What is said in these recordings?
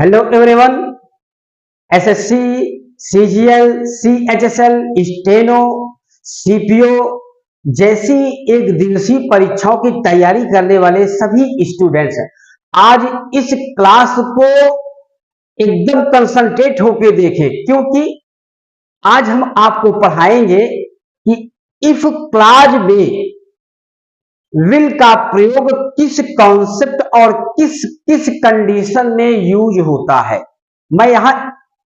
Hello everyone. SSC, CGL, CHSL, steno, CPO जैसी एक दिवसीय परीक्षाओं की तैयारी करने वाले सभी स्टूडेंट्स आज इस क्लास को एकदम कंसंट्रेट होकर देखें, क्योंकि आज हम आपको पढ़ाएंगे कि इफ क्लॉज में विल का प्रयोग किस कॉन्सेप्ट और किस किस कंडीशन में यूज होता है। मैं यहां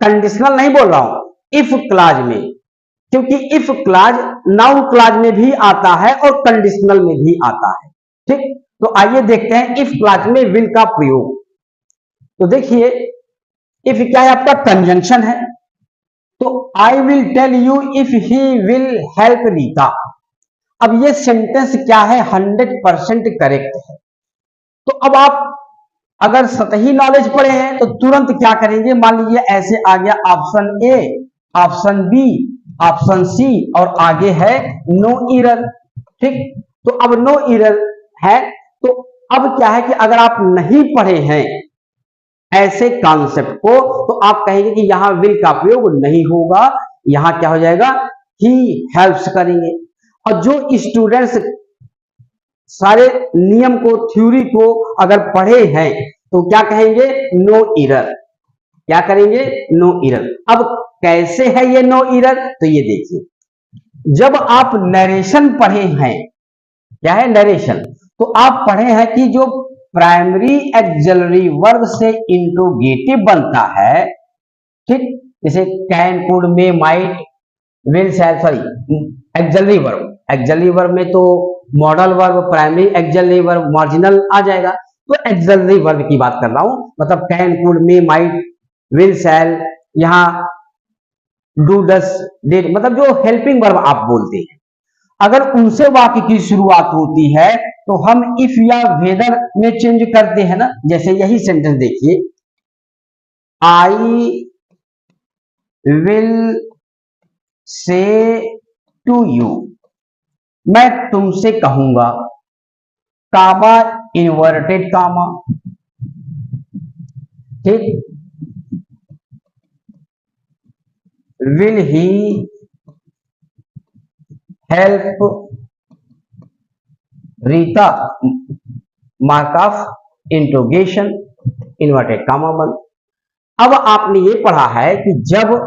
कंडीशनल नहीं बोल रहा हूं, इफ क्लॉज में, क्योंकि इफ क्लॉज नाउन क्लॉज में भी आता है और कंडीशनल में भी आता है। ठीक, तो आइए देखते हैं इफ क्लॉज में विल का प्रयोग। तो देखिए, इफ क्या है, आपका कंजंक्शन है। तो I will tell you if he will help Rita. अब ये सेंटेंस क्या है, 100% करेक्ट है। तो अब आप अगर सतही नॉलेज पढ़े हैं तो तुरंत क्या करेंगे, मान लीजिए ऐसे आ गया option A, option B, option C और आगे है नो एरर। ठीक, तो अब नो एरर है, तो अब क्या है कि अगर आप नहीं पढ़े हैं ऐसे कॉन्सेप्ट को तो आप कहेंगे कि यहां विल का प्रयोग नहीं होगा, यहां क्या हो जाएगा, ही हेल्प्स करेंगे। और जो स्टूडेंट्स सारे नियम को, थ्योरी को अगर पढ़े हैं तो क्या कहेंगे, नो एरर। क्या करेंगे, नो एरर। अब कैसे है ये नो एरर, तो ये देखिए, जब आप नरेशन पढ़े हैं, क्या है नरेशन, तो आप पढ़े हैं कि जो प्राइमरी एक्सिलरी वर्ब से इंट्रोगेटिव बनता है, ठीक, जैसे can, could, may, might, will, shall, sorry auxiliary verb, auxiliary verb में तो modal verb, primary auxiliary verb, marginal आ जाएगा। तो एक्सिलरी वर्ब की बात कर रहा हूं, मतलब can, could, may, might, will, shall, यहां डू, डस, डिड, मतलब जो हेल्पिंग वर्ब आप बोलते हैं, अगर उनसे वाक्य की शुरुआत होती है तो हम इफ या वेदर में चेंज करते हैं ना। जैसे यही सेंटेंस देखिए, I will say to you, मैं तुमसे कहूंगा, कामा, इन्वर्टेड कामा, ठीक, will he help Rita, mark of interrogation, inverted comma बंद। अब आपने ये पढ़ा है कि जब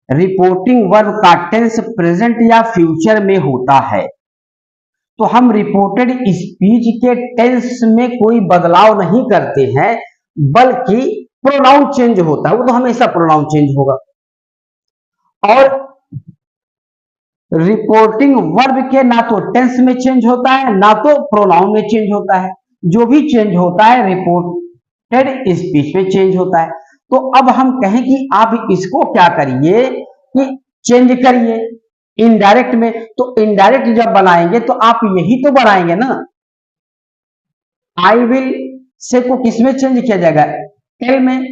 रिपोर्टिंग वर्ब का टेंस प्रेजेंट या फ्यूचर में होता है तो हम रिपोर्टेड स्पीच के टेंस में कोई बदलाव नहीं करते हैं, बल्कि प्रोनाउन चेंज होता है, वो तो हमेशा प्रोनाउन चेंज होगा। और रिपोर्टिंग वर्ब के ना तो टेंस में चेंज होता है ना तो प्रोनाउन में चेंज होता है, जो भी चेंज होता है रिपोर्टेड स्पीच में चेंज होता है। तो अब हम कहें कि आप इसको क्या करिए कि चेंज करिए इनडायरेक्ट में। तो इनडायरेक्ट जब बनाएंगे तो आप यही तो बनाएंगे ना, आई विल से को किसमें चेंज किया जाएगा, टेल में,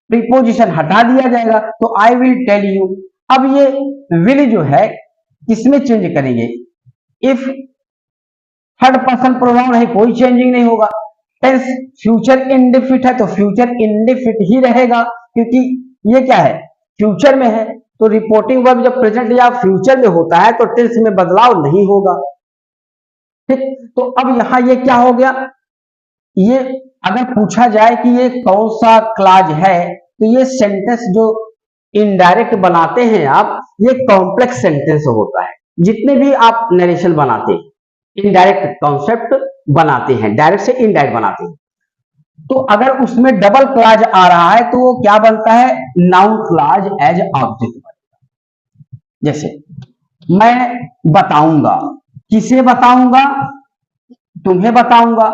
प्रीपोजिशन हटा दिया जाएगा तो आई विल टेल यू। अब ये विल जो है किसमें चेंज करेंगे, इफ थर्ड पर्सन प्रोनाउन है, कोई चेंजिंग नहीं होगा। टेंस फ्यूचर इंडेफिनिट है तो फ्यूचर इंडेफिनिट ही रहेगा, क्योंकि ये क्या है, फ्यूचर में है। तो रिपोर्टिंग वर्ब जब प्रेजेंट या फ्यूचर में होता है तो टेंस में बदलाव नहीं होगा। ठीक, तो अब यहां ये क्या हो गया, ये अगर पूछा जाए कि ये कौन सा क्लॉज है तो ये सेंटेंस जो इनडायरेक्ट बनाते हैं आप, ये कॉम्प्लेक्स सेंटेंस होता है। जितने भी आप नरेशन बनाते हैं इनडायरेक्ट कॉन्सेप्ट बनाते हैं, डायरेक्ट से इनडायरेक्ट बनाते हैं, तो अगर उसमें डबल क्लॉज आ रहा है तो वो क्या बनता है, नाउन क्लॉज एज ऑब्जेक्ट बनता। जैसे मैं बताऊंगा, किसे बताऊंगा, तुम्हें बताऊंगा,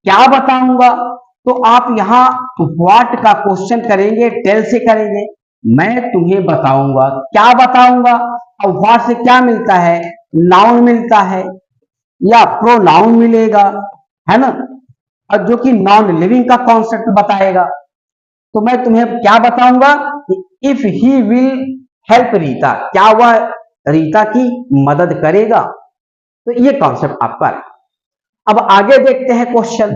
क्या बताऊंगा, तो आप यहां व्हाट का क्वेश्चन करेंगे, टेल से करेंगे। मैं तुम्हें बताऊंगा, क्या बताऊंगा, और व्हाट से क्या मिलता है, नाउन मिलता है या प्रोनाउन मिलेगा, है ना, और जो कि नॉन लिविंग का कॉन्सेप्ट बताएगा। तो मैं तुम्हें क्या बताऊंगा, if he will help Rita, क्या वह रीता की मदद करेगा। तो ये कॉन्सेप्ट आपका है। अब आगे देखते हैं क्वेश्चन।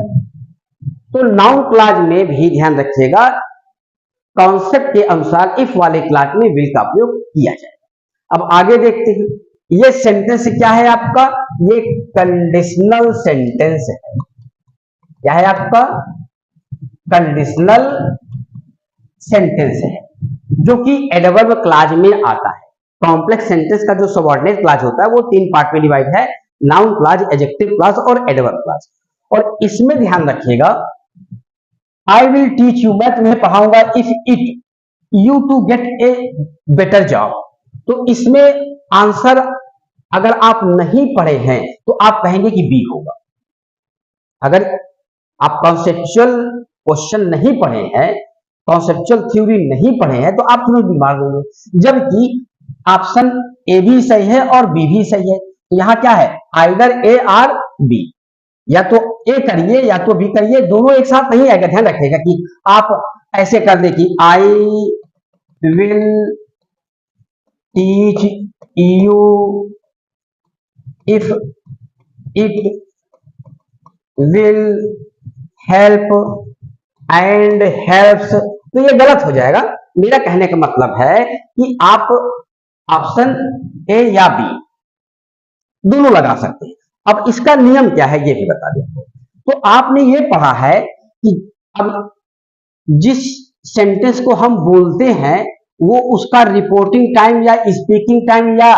तो नाउन क्लॉज में भी ध्यान रखिएगा कॉन्सेप्ट के अनुसार इफ वाले क्लास में विल का प्रयोग किया जाएगा। अब आगे देखते हैं, ये सेंटेंस क्या है आपका, ये कंडीशनल सेंटेंस है। क्या है आपका, कंडीशनल सेंटेंस है, जो कि एडवर्ब क्लाज में आता है। कॉम्प्लेक्स सेंटेंस का जो सबऑर्डिनेट क्लाज होता है वो 3 पार्ट में डिवाइड है, नाउन क्लाज, एडजेक्टिव क्लाज और एडवर्ब क्लाज। और इसमें ध्यान रखिएगा, आई विल टीच यू, मैं तुम्हें पढ़ाऊंगा, if it you to get a better job. तो इसमें आंसर अगर आप नहीं पढ़े हैं तो आप कहेंगे कि बी होगा। अगर आप कॉन्सेप्चुअल क्वेश्चन नहीं पढ़े हैं, कॉन्सेप्चुअल थ्योरी नहीं पढ़े हैं, तो आप तुम्हें बीमार होंगे। जबकि ऑप्शन ए भी सही है और बी भी सही है। तो यहां क्या है, आइदर ए और बी, या तो ए करिए या तो बी करिए, दोनों एक साथ नहीं आएगा। ध्यान रखिएगा कि आप ऐसे कर दे कि I will teach you if it will help and helps, तो ये गलत हो जाएगा। मेरा कहने का मतलब है कि आप ऑप्शन ए या बी दोनों लगा सकते हैं। अब इसका नियम क्या है ये भी बता दें। तो आपने ये पढ़ा है कि अब जिस सेंटेंस को हम बोलते हैं वो उसका रिपोर्टिंग टाइम या स्पीकिंग टाइम या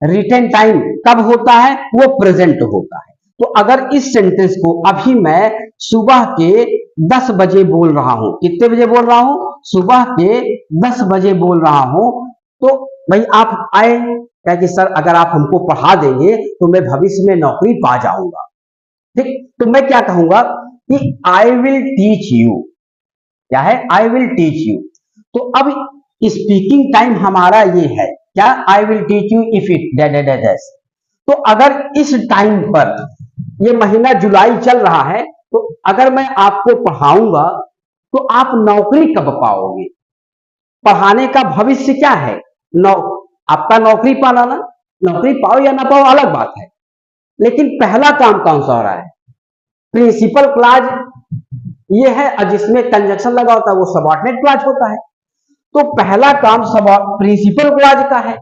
रिटन टाइम कब होता है, वो प्रेजेंट होता है। तो अगर इस सेंटेंस को अभी मैं सुबह के 10 बजे बोल रहा हूं, कितने बजे बोल रहा हूं, सुबह के 10 बजे बोल रहा हूं, तो भाई आप आए क्या कि सर अगर आप हमको पढ़ा देंगे तो मैं भविष्य में नौकरी पा जाऊंगा। ठीक, तो मैं क्या कहूंगा कि आई विल टीच यू। क्या है, आई विल टीच यू। तो अब स्पीकिंग टाइम हमारा ये है क्या, I will teach you if it dash. तो अगर इस टाइम पर, ये महीना जुलाई चल रहा है, तो अगर मैं आपको पढ़ाऊंगा तो आप नौकरी कब पाओगे। पढ़ाने का भविष्य क्या है, आपका नौकरी पाना ना, नौकरी पाओ या ना पाओ अलग बात है, लेकिन पहला काम कौन सा हो रहा है, प्रिंसिपल क्लाज ये है, और जिसमें कंजक्शन लगा होता है वो सबऑर्डिनेट क्लाज होता है। तो पहला काम सब प्रिंसिपल क्लाज का है,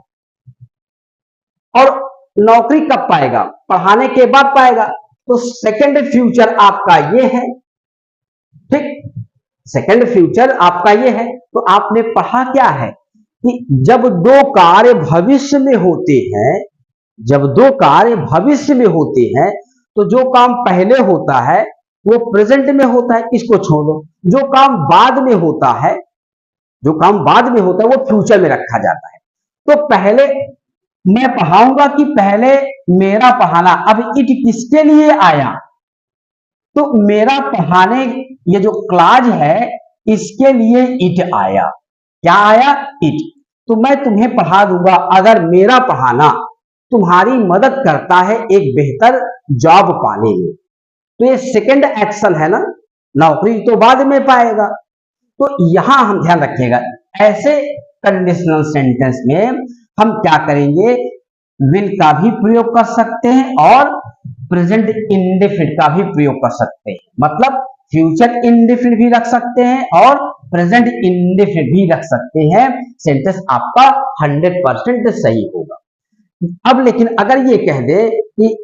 और नौकरी कब पाएगा, पढ़ाने के बाद पाएगा। तो सेकंड फ्यूचर आपका ये है। ठीक, सेकंड फ्यूचर आपका ये है। तो आपने पढ़ा क्या है कि जब दो कार्य भविष्य में होते हैं, जब दो कार्य भविष्य में होते हैं, तो जो काम पहले होता है वो प्रेजेंट में होता है, इसको छोड़ दो। जो काम बाद में होता है, जो काम बाद में होता है वो फ्यूचर में रखा जाता है। तो पहले मैं पढ़ाऊंगा कि पहले मेरा पढ़ाना, अब इट किसके लिए आया, तो मेरा पढ़ाने, ये जो क्लाज है इसके लिए इट आया। क्या आया, इट। तो मैं तुम्हें पढ़ा दूंगा अगर मेरा पढ़ाना तुम्हारी मदद करता है एक बेहतर जॉब पाने में। तो ये सेकंड एक्शन है ना, नौकरी तो बाद में पाएगा। तो यहां हम ध्यान रखिएगा, ऐसे कंडीशनल सेंटेंस में हम क्या करेंगे, विल का भी प्रयोग कर सकते हैं और प्रेजेंट इंडेफिनिट का भी प्रयोग कर सकते हैं। मतलब फ्यूचर इंडेफिनिट भी रख सकते हैं और प्रेजेंट इंडेफिनिट भी रख सकते हैं। सेंटेंस आपका 100% सही होगा। अब लेकिन अगर ये कह दे कि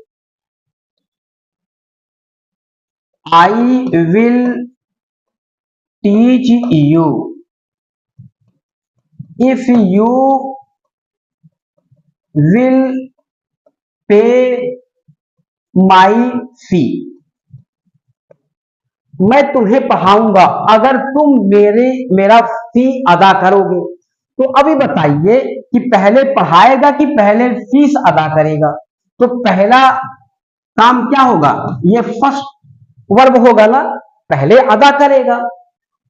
I will teach you if you will pay माई फी, मैं तुम्हें पढ़ाऊंगा अगर तुम मेरा फी अदा करोगे। तो अभी बताइए कि पहले पढ़ाएगा कि पहले फीस अदा करेगा। तो पहला काम क्या होगा, ये फर्स्ट वर्ब होगा ना, पहले अदा करेगा।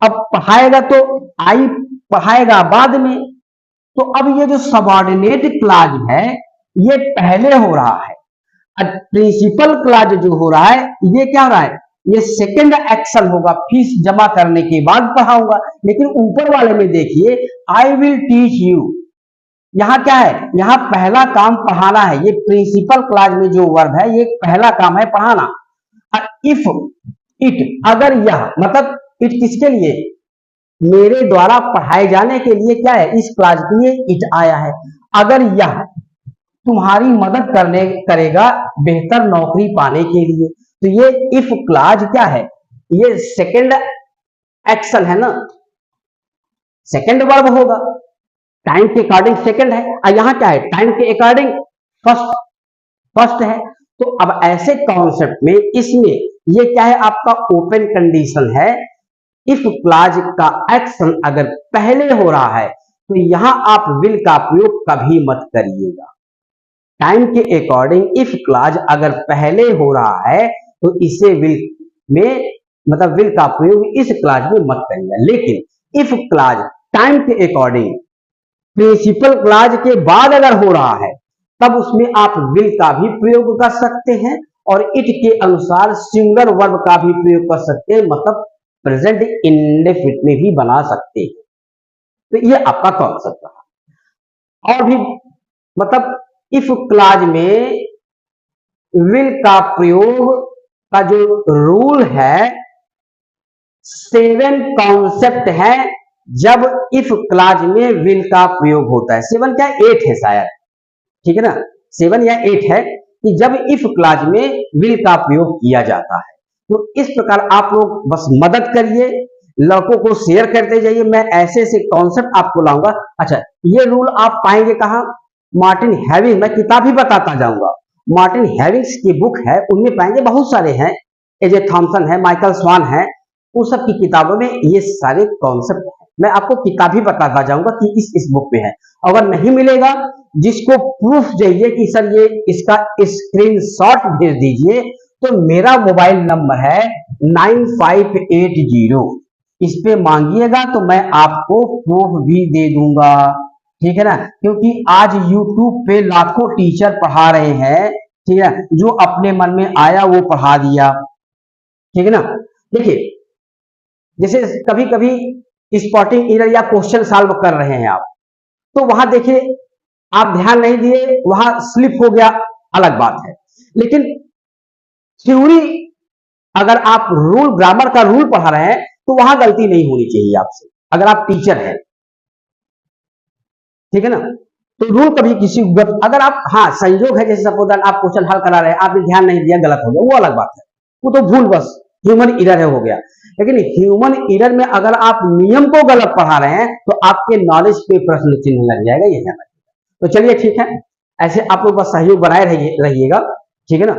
अब पढ़ाएगा तो आई पढ़ाएगा बाद में। तो अब ये जो सबऑर्डिनेट क्लाज है ये पहले हो रहा है, और प्रिंसिपल क्लाज जो हो रहा है ये क्या हो रहा है, ये सेकंड एक्शन होगा, फीस जमा करने के बाद पढ़ाऊंगा। लेकिन ऊपर वाले में देखिए, आई विल टीच यू, यहां क्या है, यहां पहला काम पढ़ाना है। ये प्रिंसिपल क्लाज में जो वर्ब है ये पहला काम है पढ़ाना। और इफ इट, अगर यह, मतलब इट किसके लिए, मेरे द्वारा पढ़ाए जाने के लिए क्या है, इस क्लास के लिए इट आया है। अगर यह तुम्हारी मदद करने करेगा बेहतर नौकरी पाने के लिए, तो ये इफ क्लास क्या है, ये सेकंड एक्शन है ना, सेकंड वर्ब होगा, टाइम के अकॉर्डिंग सेकंड है, और यहां क्या है, टाइम के अकॉर्डिंग फर्स्ट फर्स्ट है। तो अब ऐसे कॉन्सेप्ट में इसमें ये क्या है, आपका ओपन कंडीशन है। इफ क्लॉज का एक्शन अगर पहले हो रहा है तो यहां आप विल का प्रयोग कभी मत करिएगा। टाइम के अकॉर्डिंग इफ क्लॉज अगर पहले हो रहा है तो इसे विल में मतलब विल का प्रयोग इस क्लॉज में मत करिएगा। लेकिन इफ क्लॉज टाइम के अकॉर्डिंग प्रिंसिपल क्लॉज के बाद अगर हो रहा है तब उसमें आप विल का भी प्रयोग कर सकते हैं और इट के अनुसार सिंगुलर वर्ब का भी प्रयोग कर सकते हैं, मतलब प्रेजेंट इंडेफिनिट में भी बना सकते हैं। तो ये आपका कॉन्सेप्ट रहा। और भी मतलब इफ क्लॉज में विल का प्रयोग का जो रूल है 7 कॉन्सेप्ट है जब इफ क्लॉज में विल का प्रयोग होता है। 7 क्या 8 है शायद, ठीक है ना, 7 या 8 है कि जब इफ क्लॉज में विल का प्रयोग किया जाता है। तो इस प्रकार आप लोग बस मदद करिए, लड़कों को शेयर करते जाइए, मैं ऐसे ऐसे कॉन्सेप्ट आपको लाऊंगा। अच्छा, ये रूल आप पाएंगे कहां, मार्टिन हेविंग, मैं किताब ही बताता जाऊंगा, मार्टिन हेविंग्स की बुक है उनमें पाएंगे, बहुत सारे हैं, एजे थॉमसन है, माइकल स्वान है, उन सब की किताबों में ये सारे कॉन्सेप्ट है। मैं आपको किताब ही बताता जाऊंगा कि इस बुक में है। अगर नहीं मिलेगा, जिसको प्रूफ चाहिए कि सर ये इसका स्क्रीनशॉट भेज दीजिए, तो मेरा मोबाइल नंबर है 9580, इस पे मांगिएगा तो मैं आपको प्रूफ भी दे दूंगा, ठीक है ना। क्योंकि आज यूट्यूब पे लाखों टीचर पढ़ा रहे हैं, ठीक है, जो अपने मन में आया वो पढ़ा दिया, ठीक है ना। देखिए जैसे कभी कभी स्पॉटिंग एरर या क्वेश्चन सॉल्व कर रहे हैं आप, तो वहां देखिए आप ध्यान नहीं दिए, वहां स्लिप हो गया, अलग बात है। लेकिन थ्योरी अगर आप रूल ग्रामर का रूल पढ़ा रहे हैं तो वहां गलती नहीं होनी चाहिए आपसे, अगर आप टीचर हैं, ठीक है ना। तो रूल कभी किसी अगर आप, हाँ संयोग है, जैसे सपोज आप क्वेश्चन हल करा रहे हैं, आपने ध्यान नहीं दिया, गलत हो गया, वो अलग बात है, वो तो भूल बस ह्यूमन एरर है, हो गया। लेकिन ह्यूमन एरर में अगर आप नियम को गलत पढ़ा रहे हैं तो आपके नॉलेज पे प्रश्न चिन्ह लग जाएगा, ये ध्यान रखिएगा। तो चलिए ठीक है, ऐसे आप लोग बस सहयोग बनाए रहिएगा, ठीक है ना।